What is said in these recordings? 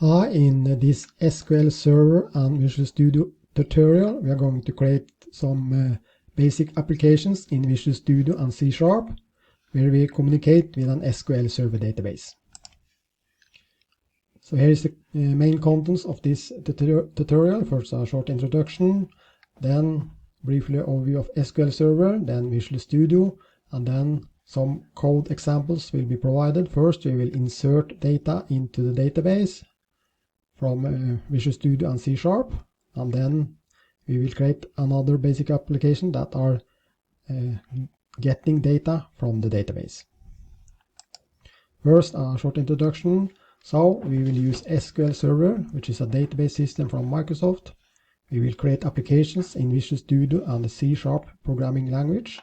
In this SQL Server and Visual Studio tutorial, we are going to create some basic applications in Visual Studio and C#, where we communicate with an SQL Server database. So here is the main contents of this tutorial. First, a short introduction, then briefly overview of SQL Server, then Visual Studio, and then some code examples will be provided. First, we will insert data into the database from Visual Studio and C#, and then we will create another basic application that are getting data from the database. First, a short introduction. So we will use SQL Server, which is a database system from Microsoft. We will create applications in Visual Studio and the C# programming language.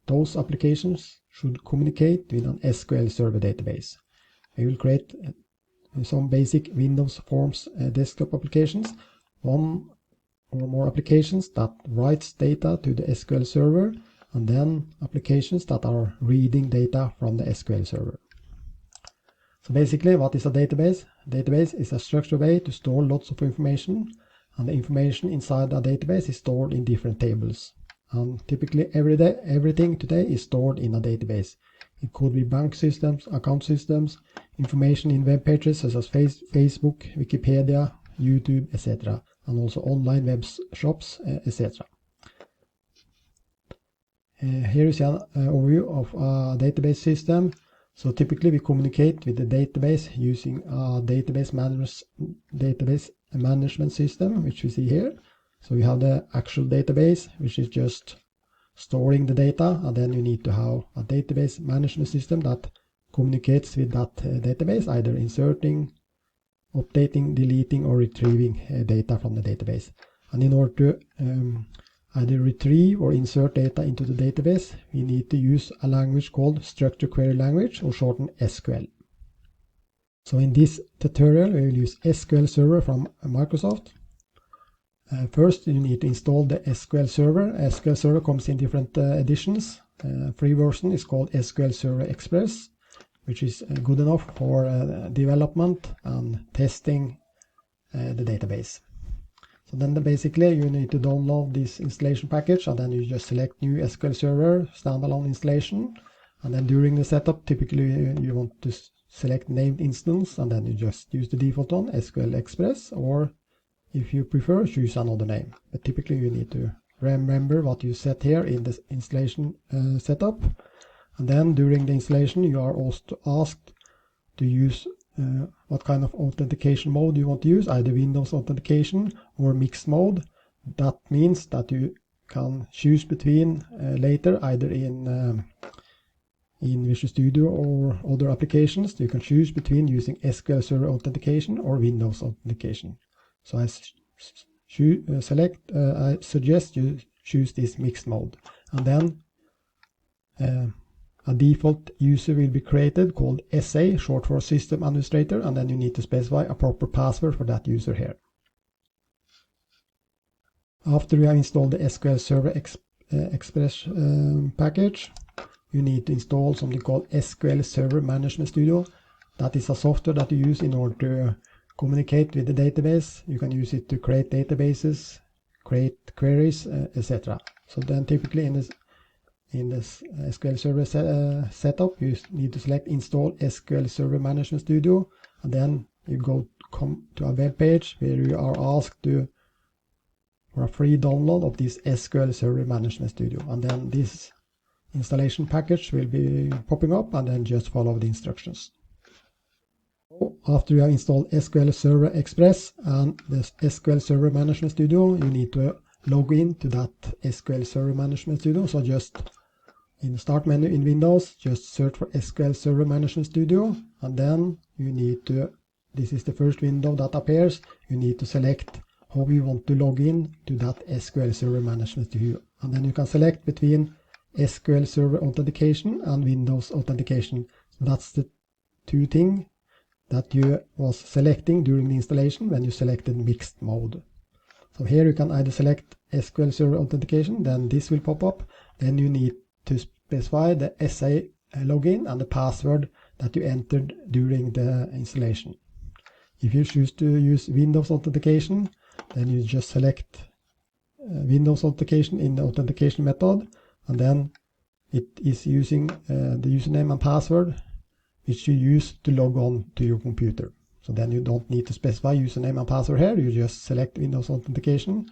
Those applications should communicate with an SQL Server database. We will create some basic Windows Forms desktop applications, one or more applications that writes data to the SQL Server, and then applications that are reading data from the SQL Server. So basically, what is a database? A database is a structured way to store lots of information, and the information inside a database is stored in different tables. And typically everything today is stored in a database. It could be bank systems, account systems, information in web pages such as Facebook, Wikipedia, YouTube, etc. and also online web shops, etc. Here is an overview of a database system. So typically we communicate with the database using a database management system, which we see here. So we have the actual database, which is just storing the data, and then you need to have a database management system that communicates with that database, either inserting, updating, deleting, or retrieving data from the database. And in order to either retrieve or insert data into the database, we need to use a language called Structured Query Language, or shortened SQL. So in this tutorial, we will use SQL Server from Microsoft. First, you need to install the SQL Server. SQL Server comes in different editions. Free version is called SQL Server Express, which is good enough for development and testing the database. So then basically you need to download this installation package, and then you just select New SQL Server Standalone Installation. And then during the setup, typically you want to select Named Instance, and then you just use the default one, SQL Express, or if you prefer, choose another name. But typically you need to remember what you set here in the installation setup. And then during the installation, you are also asked to use what kind of authentication mode you want to use, either Windows authentication or mixed mode. That means that you can choose between later, either in Visual Studio or other applications. You can choose between using SQL Server Authentication or Windows Authentication. So I suggest you choose this mixed mode. And then a default user will be created called SA, short for System Administrator, and then you need to specify a proper password for that user here. After you have installed the SQL Server Express package, you need to install something called SQL Server Management Studio. That is a software that you use in order to communicate with the database. You can use it to create databases, create queries, etc. So then typically in this SQL Server setup, you need to select Install SQL Server Management Studio, and then you come to a web page where you are asked for a free download of this SQL Server Management Studio, and then this installation package will be popping up, and then just follow the instructions. After you have installed SQL Server Express and the SQL Server Management Studio, you need to log in to that SQL Server Management Studio. So just in the Start menu in Windows, just search for SQL Server Management Studio, and then you need to, this is the first window that appears, you need to select how you want to log in to that SQL Server Management Studio. And then you can select between SQL Server Authentication and Windows Authentication. So that's the two things that you was selecting during the installation when you selected mixed mode. So here you can either select SQL Server Authentication, then this will pop up. Then you need to specify the SA login and the password that you entered during the installation. If you choose to use Windows authentication, then you just select Windows authentication in the authentication method, and then it is using the username and password which you use to log on to your computer. So then you don't need to specify username and password here, you just select Windows authentication.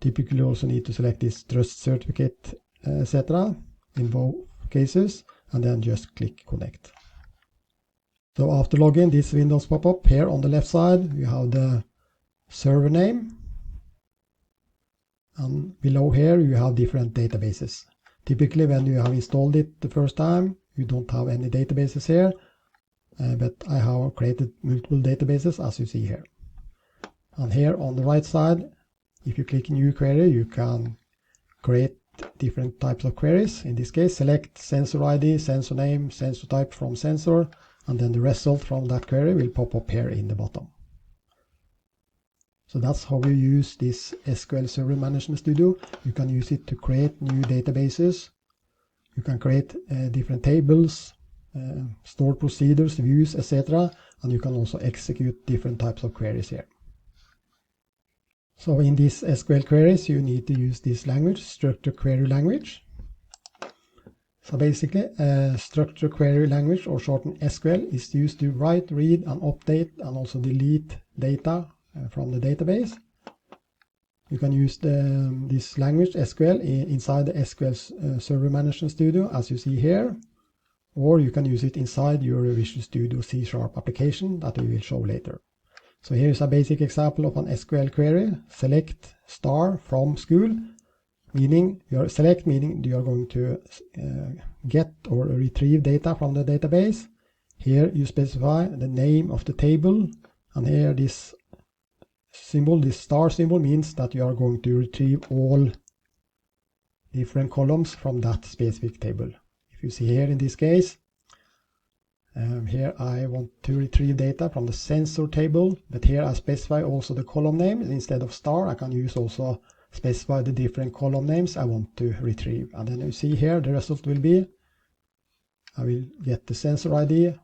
Typically you also need to select this trust certificate, etc. in both cases, and then just click connect. So after login, this Windows pop up. Here on the left side you have the server name, and below here you have different databases. Typically when you have installed it the first time, you don't have any databases here, but I have created multiple databases as you see here. And here on the right side, if you click new query, you can create different types of queries. In this case, select sensor ID, sensor name, sensor type from sensor, and then the result from that query will pop up here in the bottom. So that's how you use this SQL Server Management Studio. You can use it to create new databases. You can create different tables, store procedures, views, etc. And you can also execute different types of queries here. So in these SQL queries, you need to use this language, structured query language. So basically, structured query language, or shortened SQL, is used to write, read, and update, and also delete data from the database. You can use this language SQL inside the SQL Server Management Studio, as you see here, or you can use it inside your Visual Studio C# application that we will show later. So here is a basic example of an SQL query. Select star from school, meaning you are going to get or retrieve data from the database. Here you specify the name of the table, and here this symbol, this star symbol, means that you are going to retrieve all different columns from that specific table. If you see here in this case, here I want to retrieve data from the sensor table, but here I specify also the column name. Instead of star, I can use also specify the different column names I want to retrieve. And then you see here the result will be, I will get the sensor ID,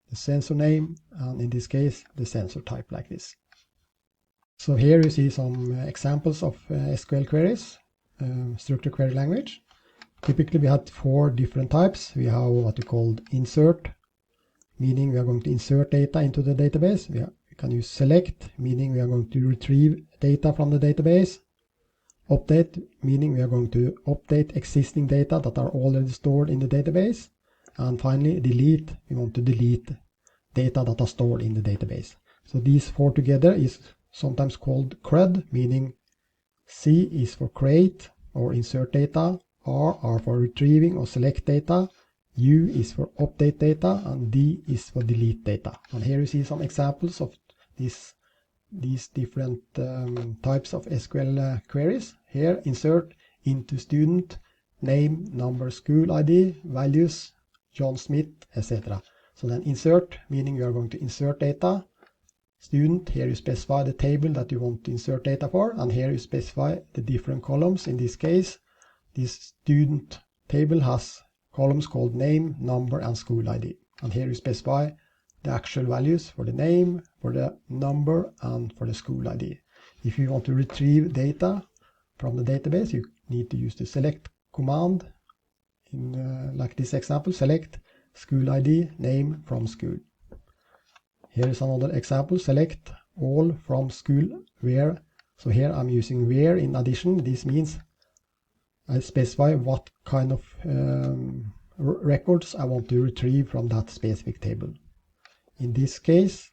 the sensor name, and in this case the sensor type, like this. So here you see some examples of SQL queries, structured query language. Typically we have 4 different types. We have what we call insert, meaning we are going to insert data into the database. We can use select, meaning we are going to retrieve data from the database. Update, meaning we are going to update existing data that are already stored in the database. And finally, delete, we want to delete data that are stored in the database. So these 4 together is sometimes called CRUD, meaning C is for create or insert data, R are for retrieving or select data, U is for update data, and D is for delete data. And here you see some examples of these different types of SQL queries. Here, insert into student, name, number, school ID, values, John Smith, etc. So then insert, meaning you are going to insert data. Student, here you specify the table that you want to insert data for, and here you specify the different columns. In this case, this student table has columns called name, number, and school ID. And here you specify the actual values for the name, for the number, and for the school ID. If you want to retrieve data from the database, you need to use the select command. In like this example, select school ID, name from school. Here is another example, select all from school where. So here I'm using where in addition. This means I specify what kind of records I want to retrieve from that specific table. In this case,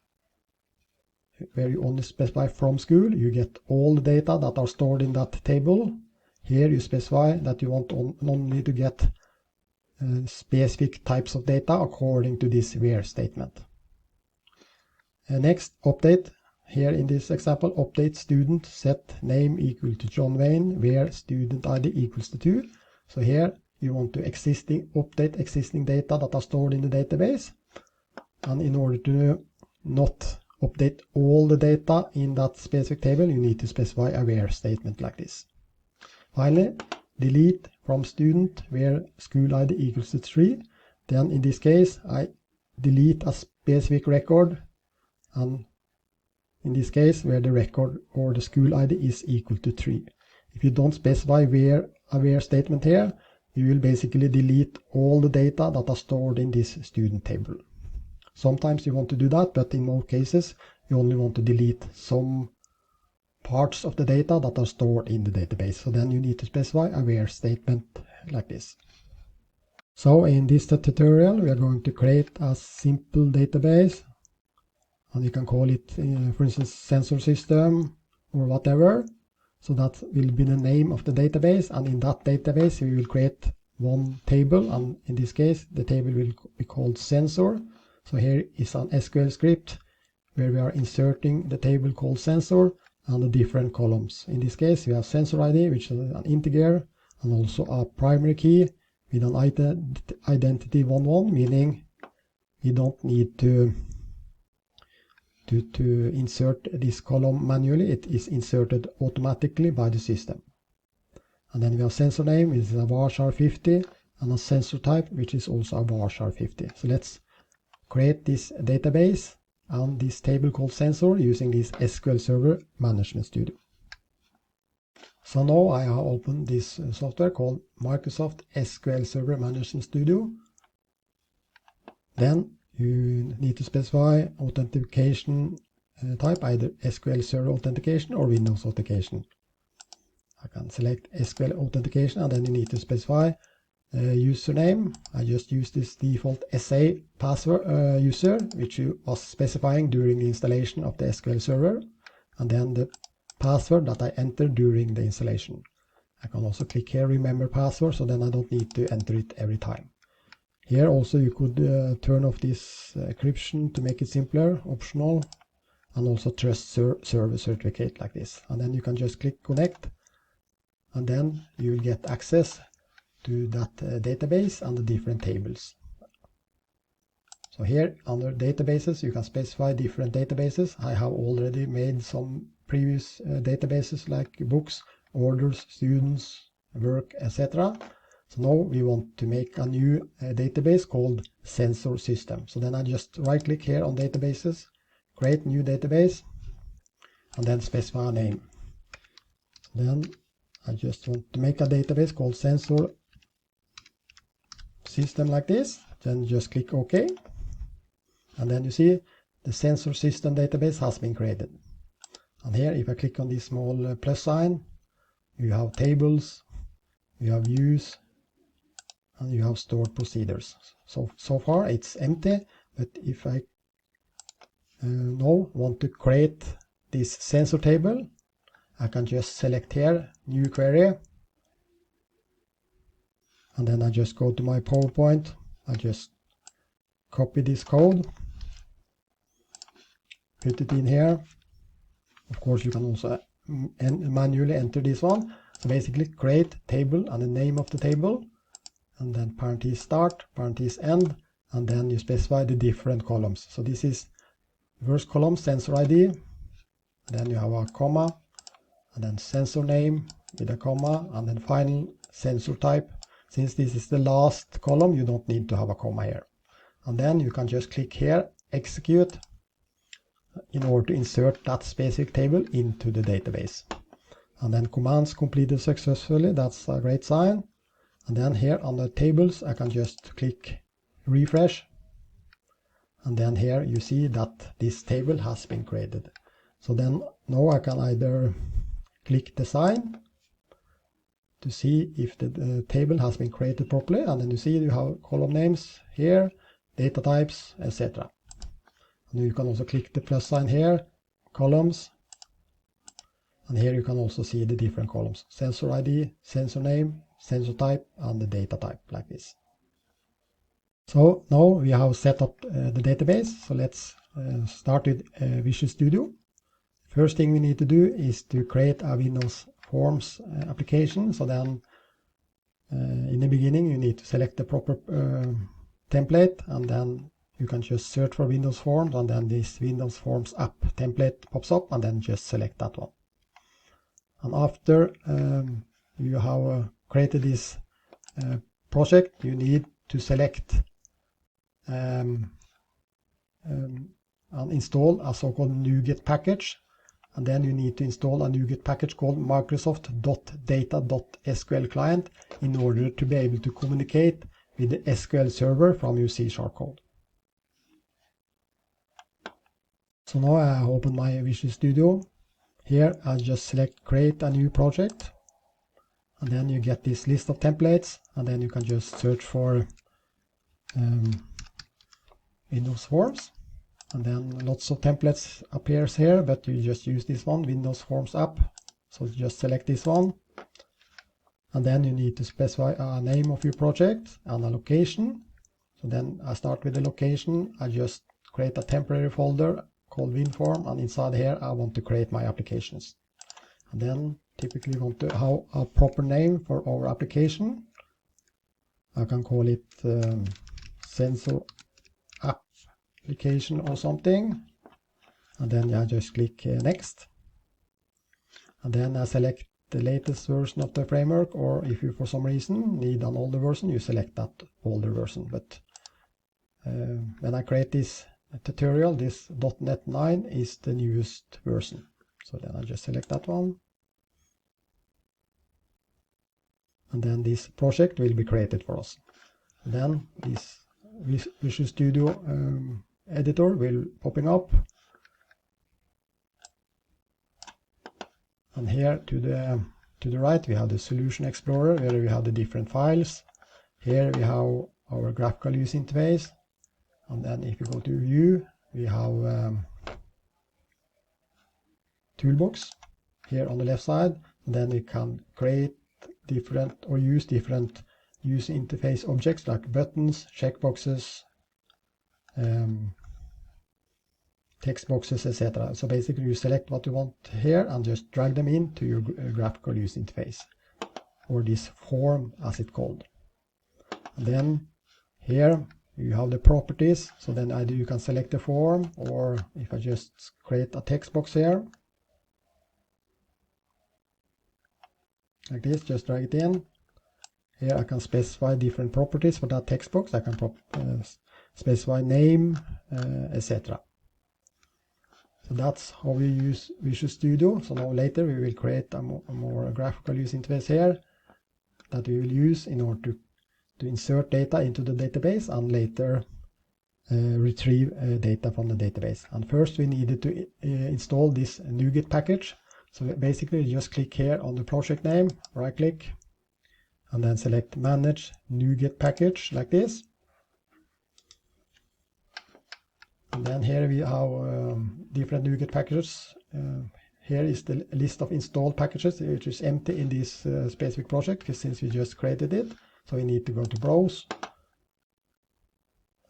where you only specify from school, you get all the data that are stored in that table. Here you specify that you want only to get specific types of data according to this where statement. Next, update. Here in this example, update student, set name equal to John Wayne, where student ID equals to 2. So here you want to update existing data that are stored in the database. And in order to not update all the data in that specific table, you need to specify a where statement like this. Finally, delete from student where school ID equals to 3. Then in this case, I delete a specific record, and in this case, where the record or the school ID is equal to 3. If you don't specify a where statement here, you will basically delete all the data that are stored in this student table. Sometimes you want to do that, but in most cases you only want to delete some parts of the data that are stored in the database. So then you need to specify a where statement like this. So in this tutorial we are going to create a simple database, and you can call it for instance sensor system or whatever. So that will be the name of the database, and in that database we will create one table, and in this case the table will be called sensor. So here is an SQL script where we are inserting the table called sensor and the different columns. In this case we have sensor ID, which is an integer, and also a primary key with an identity 11, meaning we don't need to insert this column manually. It is inserted automatically by the system. And then we have sensor name, which is a varchar 50, and a sensor type, which is also a varchar 50. So let's create this database and this table called sensor using this SQL Server Management Studio. So now I have opened this software called Microsoft SQL Server Management Studio. Then you need to specify authentication type, either SQL Server Authentication or Windows Authentication. I can select SQL Authentication, and then you need to specify username. I just use this default SA password user, which you was specifying during the installation of the SQL Server, and then the password that I entered during the installation. I can also click here remember password, so then I don't need to enter it every time. Here also you could turn off this encryption to make it simpler, optional, and also trust server certificate like this. And then you can just click connect, and then you will get access to that database and the different tables. So here under databases you can specify different databases. I have already made some previous databases like books, orders, students, work, etc. So now we want to make a new database called sensor system. So then I just right click here on databases, create new database, and then specify a name. Then I just want to make a database called sensor system like this. Then just click OK. And then you see the sensor system database has been created. And here if I click on this small plus sign, you have tables, you have views, and you have stored procedures. So far it's empty, but if I now want to create this sensor table, I can just select here new query, and then I just go to my PowerPoint. I just copy this code, put it in here. Of course you can also manually enter this one. So basically create table and the name of the table, and then parentheses start, parentheses end, and then you specify the different columns. So this is first column sensor ID, then you have a comma, and then sensor name with a comma, and then final sensor type. Since this is the last column, you don't need to have a comma here. And then you can just click here execute in order to insert that specific table into the database. And then commands completed successfully, that's a great sign. And then here on the tables I can just click refresh, and then here you see that this table has been created. So then now I can either click the sign to see if the table has been created properly, and then you see you have column names here, data types, etc. And you can also click the plus sign here, columns, and here you can also see the different columns, sensor ID, sensor name, sensor type, and the data type like this. So now we have set up the database. So let's start with Visual Studio. First thing we need to do is to create a Windows Forms application. So then in the beginning you need to select the proper template, and then you can just search for Windows Forms, and then this Windows Forms app template pops up, and then just select that one. And after you have created this project, you need to select and install a so-called NuGet package. And then you need to install a NuGet package called Microsoft.data.sql client in order to be able to communicate with the SQL server from your C# code. So now I open my Visual Studio. Here I just select create a new project, and then you get this list of templates, and then you can just search for Windows Forms, and then lots of templates appears here, but you just use this one, Windows Forms app. So just select this one, and then you need to specify a name of your project and a location. So then I start with the location. I just create a temporary folder called WinForm, and inside here I want to create my applications. And then typically want to have a proper name for our application. I can call it sensor application or something, and then I just click next, and then I select the latest version of the framework, or if you for some reason need an older version, you select that older version. But when I create this tutorial, this .NET 9 is the newest version, so then I just select that one, and then this project will be created for us. And then this Visual Studio editor will popping up, and here to the right we have the Solution Explorer, where we have the different files. Here we have our graphical user interface, and then if you go to View, we have Toolbox here on the left side, and then we can create different or use different user interface objects like buttons, checkboxes, text boxes, etc. So basically you select what you want here and just drag them into your graphical user interface, or this form as it's called. And then here you have the properties, so then either you can select the form, or if I just create a text box here like this, just drag it in. Here I can specify different properties for that text box. I can specify name, etc. So that's how we use Visual Studio. So now later we will create a more graphical user interface here that we will use in order to insert data into the database and later retrieve data from the database. And first we needed to install this NuGet package. So basically you just click here on the project name, right click, and then select Manage NuGet Package like this. And then here we have different NuGet packages. Here is the list of installed packages, which is empty in this specific project since we just created it. So we need to go to Browse,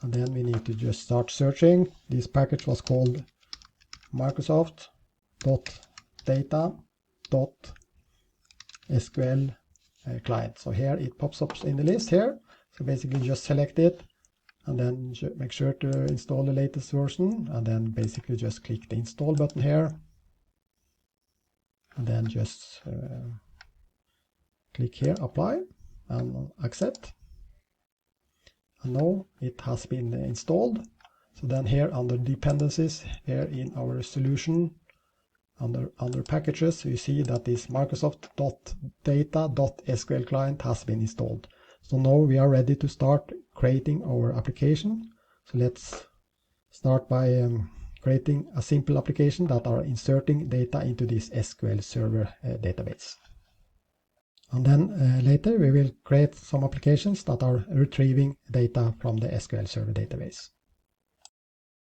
and then we need to just start searching. This package was called Microsoft.data.sql client. So here it pops up in the list here. So basically just select it, and then make sure to install the latest version, and then basically just click the install button here, and then just click here, apply, and accept. And now it has been installed. So then here under dependencies, here in our solution, under packages, you see that this Microsoft.data.sql client has been installed. So now we are ready to start creating our application. So let's start by creating a simple application that are inserting data into this SQL Server database. And then later we will create some applications that are retrieving data from the SQL Server database.